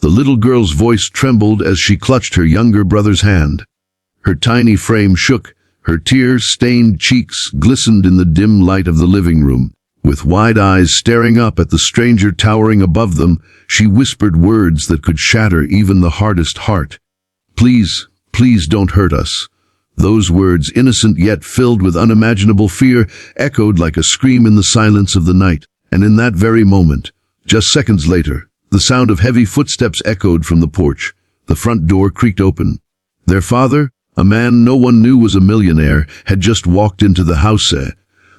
The little girl's voice trembled as she clutched her younger brother's hand. Her tiny frame shook, her tear-stained cheeks glistened in the dim light of the living room. With wide eyes staring up at the stranger towering above them, she whispered words that could shatter even the hardest heart. "Please, please don't hurt us." Those words, innocent yet filled with unimaginable fear, echoed like a scream in the silence of the night. And in that very moment, just seconds later, the sound of heavy footsteps echoed from the porch. The front door creaked open. Their father, a man no one knew was a millionaire, had just walked into the house.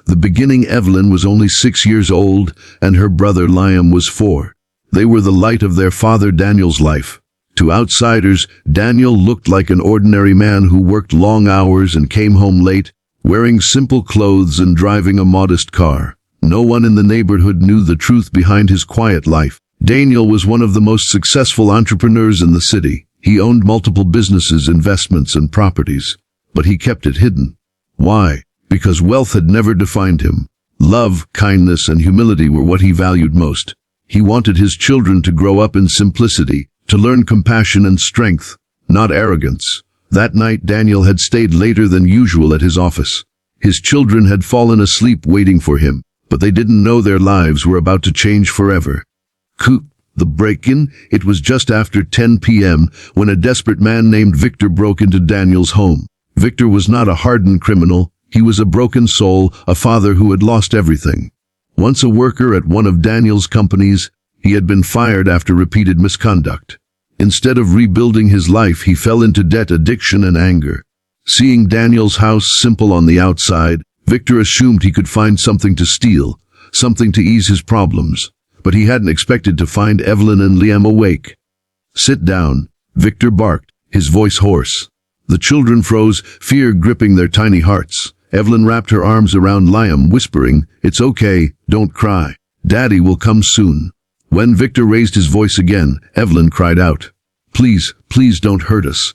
The beginning Evelyn was only 6 years old, and her brother Liam was 4. They were the light of their father Daniel's life. To outsiders, Daniel looked like an ordinary man who worked long hours and came home late, wearing simple clothes and driving a modest car. No one in the neighborhood knew the truth behind his quiet life. Daniel was one of the most successful entrepreneurs in the city. He owned multiple businesses, investments, and properties. But he kept it hidden. Why? Because wealth had never defined him. Love, kindness, and humility were what he valued most. He wanted his children to grow up in simplicity, to learn compassion and strength, not arrogance. That night Daniel had stayed later than usual at his office. His children had fallen asleep waiting for him, but they didn't know their lives were about to change forever. The break-in, it was just after 10 p.m. when a desperate man named Victor broke into Daniel's home. Victor was not a hardened criminal. He was a broken soul, a father who had lost everything. Once a worker at one of Daniel's companies, he had been fired after repeated misconduct. Instead of rebuilding his life, he fell into debt, addiction, and anger. Seeing Daniel's house simple on the outside, Victor assumed he could find something to steal, something to ease his problems. But he hadn't expected to find Evelyn and Liam awake. "Sit down," Victor barked, his voice hoarse. The children froze, fear gripping their tiny hearts. Evelyn wrapped her arms around Liam, whispering, "It's okay, don't cry. Daddy will come soon." When Victor raised his voice again, Evelyn cried out, "Please, please don't hurt us."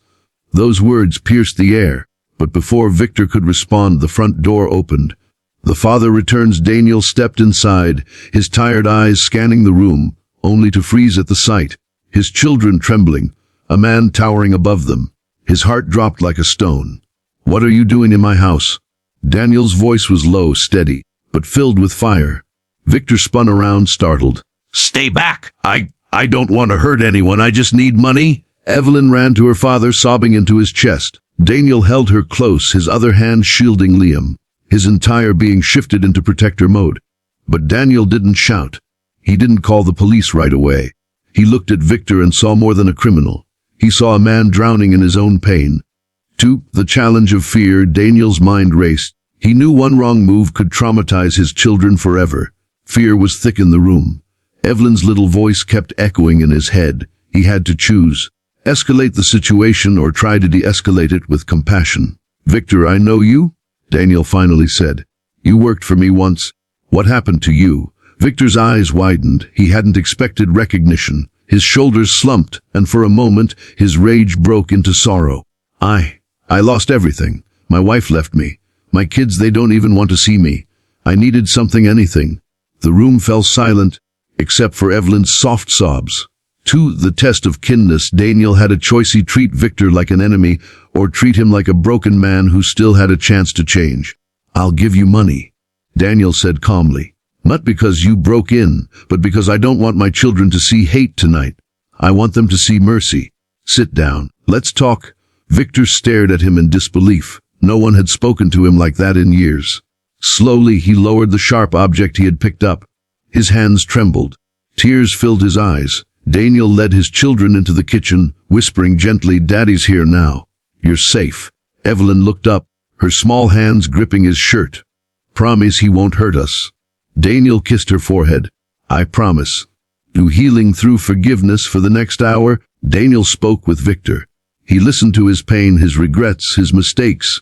Those words pierced the air, but before Victor could respond, the front door opened. The father returns. Daniel stepped inside, his tired eyes scanning the room, only to freeze at the sight. His children trembling, a man towering above them. His heart dropped like a stone. "What are you doing in my house?" Daniel's voice was low, steady, but filled with fire. Victor spun around, startled. "Stay back! I don't want to hurt anyone, I just need money." Evelyn ran to her father, sobbing into his chest. Daniel held her close, his other hand shielding Liam. His entire being shifted into protector mode. But Daniel didn't shout. He didn't call the police right away. He looked at Victor and saw more than a criminal. He saw a man drowning in his own pain. To the challenge of fear, Daniel's mind raced. He knew one wrong move could traumatize his children forever. Fear was thick in the room. Evelyn's little voice kept echoing in his head. He had to choose. Escalate the situation or try to de-escalate it with compassion. "Victor, I know you," Daniel finally said. "You worked for me once. What happened to you?" Victor's eyes widened. He hadn't expected recognition. His shoulders slumped, and for a moment, his rage broke into sorrow. I lost everything. My wife left me. My kids, they don't even want to see me. I needed something, anything. The room fell silent, except for Evelyn's soft sobs. To the test of kinness, Daniel had a choice. He treat Victor like an enemy, or treat him like a broken man who still had a chance to change. "I'll give you money," Daniel said calmly. "Not because you broke in, but because I don't want my children to see hate tonight. I want them to see mercy. Sit down. Let's talk." Victor stared at him in disbelief. No one had spoken to him like that in years. Slowly, he lowered the sharp object he had picked up. His hands trembled. Tears filled his eyes. Daniel led his children into the kitchen, whispering gently, "Daddy's here now. You're safe." Evelyn looked up, her small hands gripping his shirt. "Promise he won't hurt us." Daniel kissed her forehead. "I promise." Through healing, through forgiveness, for the next hour, Daniel spoke with Victor. He listened to his pain, his regrets, his mistakes.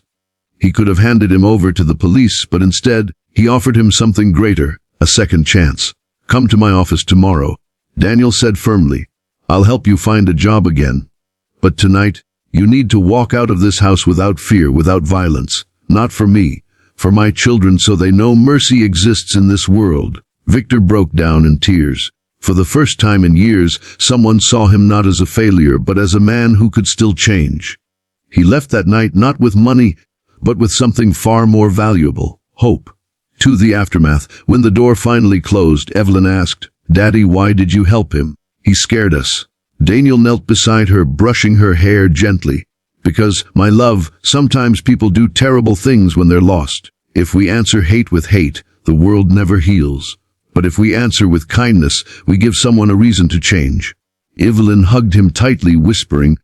He could have handed him over to the police, but instead, he offered him something greater, a second chance. "Come to my office tomorrow," Daniel said firmly. "I'll help you find a job again. But tonight, you need to walk out of this house without fear, without violence. Not for me, for my children, so they know mercy exists in this world." Victor broke down in tears. For the first time in years, someone saw him not as a failure, but as a man who could still change. He left that night not with money, but with something far more valuable: hope. To the aftermath, when the door finally closed, Evelyn asked, "Daddy, why did you help him?" "He scared us." Daniel knelt beside her, brushing her hair gently. "Because, my love, sometimes people do terrible things when they're lost. If we answer hate with hate, the world never heals. But if we answer with kindness, we give someone a reason to change." Evelyn hugged him tightly, whispering,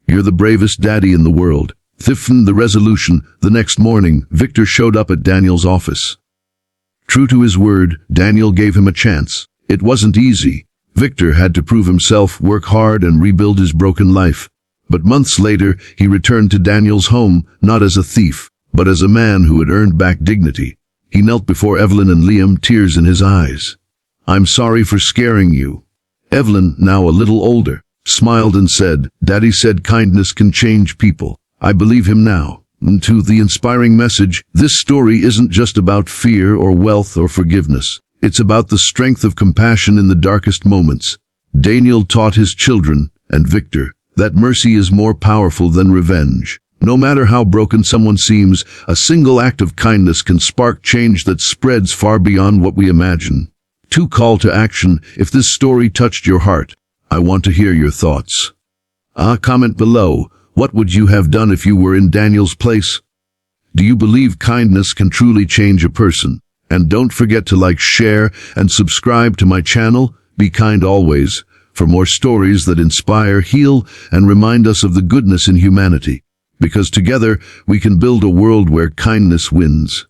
"You're the bravest daddy in the world." Thiffen the resolution. The next morning, Victor showed up at Daniel's office. True to his word, Daniel gave him a chance. It wasn't easy. Victor had to prove himself, work hard, and rebuild his broken life. But months later, he returned to Daniel's home, not as a thief, but as a man who had earned back dignity. He knelt before Evelyn and Liam, tears in his eyes. "I'm sorry for scaring you." Evelyn, now a little older, smiled and said, "Daddy said kindness can change people. I believe him now." And to the inspiring message, this story isn't just about fear or wealth or forgiveness. It's about the strength of compassion in the darkest moments. Daniel taught his children, and Victor, that mercy is more powerful than revenge. No matter how broken someone seems, a single act of kindness can spark change that spreads far beyond what we imagine. To call to action, if this story touched your heart, I want to hear your thoughts. Comment below. What would you have done if you were in Daniel's place? Do you believe kindness can truly change a person? And don't forget to like, share, and subscribe to my channel. Be kind always, for more stories that inspire, heal, and remind us of the goodness in humanity. Because together, we can build a world where kindness wins.